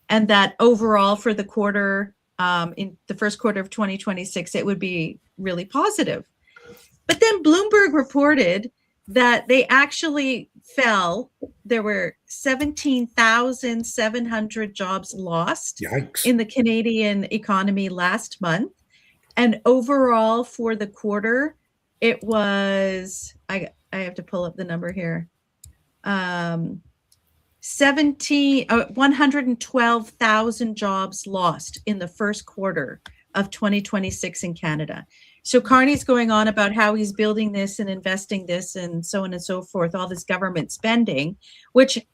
and that overall for the quarter, in the first quarter of 2026, it would be really positive. But then Bloomberg reported that they actually fell. There were 17,700 jobs lost Yikes. in the Canadian economy last month. And overall for the quarter, it was, I have to pull up the number here. 112,000 jobs lost in the first quarter of 2026 in Canada. So Carney's going on about how he's building this and investing this and so on and so forth, all this government spending, which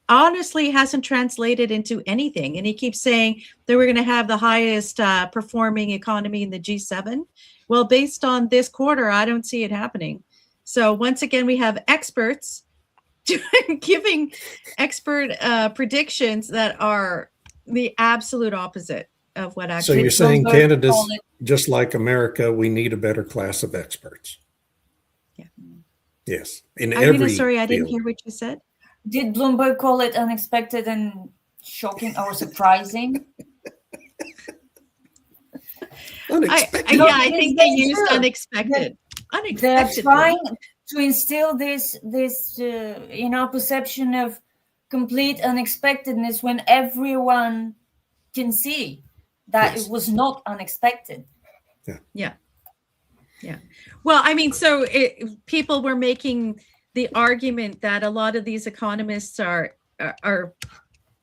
honestly hasn't translated into anything. And he keeps saying that we're going to have the highest performing economy in the G7. Well, based on this quarter, I don't see it happening. So once again, we have experts giving expert predictions that are the absolute opposite of what So actually. you're saying Bloomberg Canada's called it- just like America, we need a better class of experts. Yeah. Yes. In Irina, every sorry, I didn't field. hear what you said. Did Bloomberg call it unexpected and shocking or surprising? Unexpected. Yeah, I think they It's used true. unexpected. They're Unexpected. trying to instill this perception of complete unexpectedness when everyone can see that Yes. it was not unexpected. Well, I mean, so people were making the argument that a lot of these economists are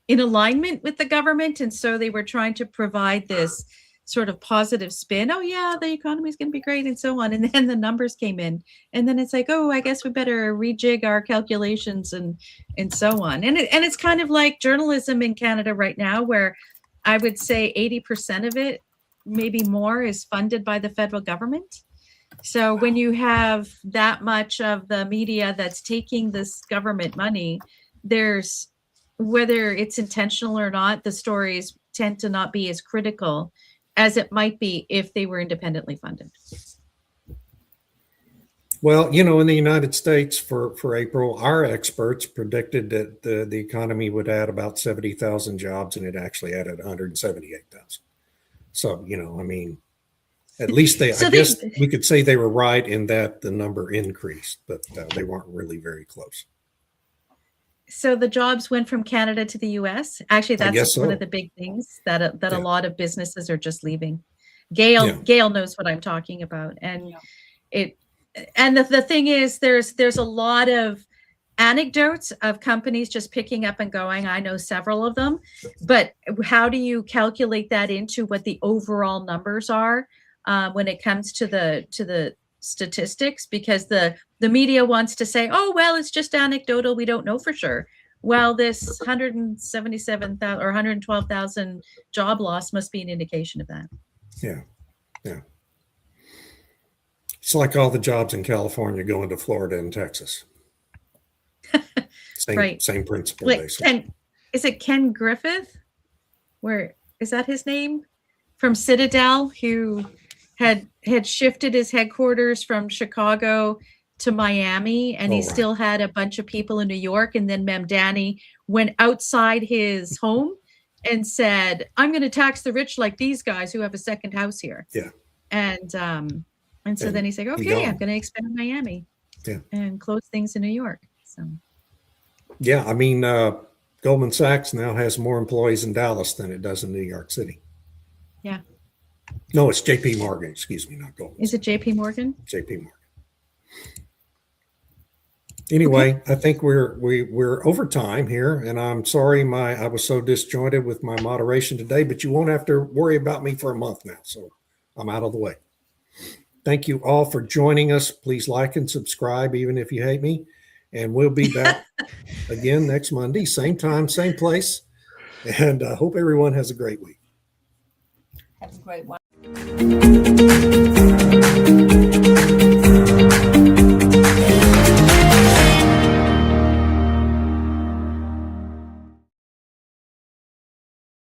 in alignment with the government, and so they were trying to provide this sort of positive spin. Oh yeah, the economy is going to be great, and so on. And then the numbers came in, and then it's like, oh, I guess we better rejig our calculations and so on. And it's kind of like journalism in Canada right now, where I would say 80% of it, maybe more, is funded by the federal government. So when you have that much of the media that's taking this government money, there's, whether it's intentional or not, the stories tend to not be as critical as it might be if they were independently funded. Well, in the United States for April, our experts predicted that the economy would add about 70,000 jobs, and it actually added 178,000. So, I mean, at least I guess we could say they were right in that the number increased, but they weren't really very close. So the jobs went from Canada to the US. Actually, that's one of the big things that a lot of businesses are just leaving. Gail knows what I'm talking about. And the thing is, there's a lot of anecdotes of companies just picking up and going. I know several of them, but how do you calculate that into what the overall numbers are when it comes to the statistics? Because the media wants to say, oh, well, it's just anecdotal, we don't know for sure. Well, this 177,000 or 112,000 job loss must be an indication of that. Yeah. It's like all the jobs in California going to Florida and Texas. Same principle. Wait, is it Ken Griffith? Where is that his name? From Citadel, who had shifted his headquarters from Chicago to Miami, and he still had a bunch of people in New York. And then Mamdani went outside his home and said, I'm going to tax the rich like these guys who have a second house here. Yeah. And so then he's like, okay, I'm going to expand Miami and close things in New York. So. Yeah. I mean, Goldman Sachs now has more employees in Dallas than it does in New York City. Yeah. No, it's JP Morgan. Excuse me, not Goldman. Is it JP Morgan? JP Morgan. Anyway, I think we're over time here, and I'm sorry I was so disjointed with my moderation today, but you won't have to worry about me for a month now, so I'm out of the way. Thank you all for joining us. Please like and subscribe, even if you hate me, and we'll be back again next Monday, same time, same place, and I hope everyone has a great week. Have a great one.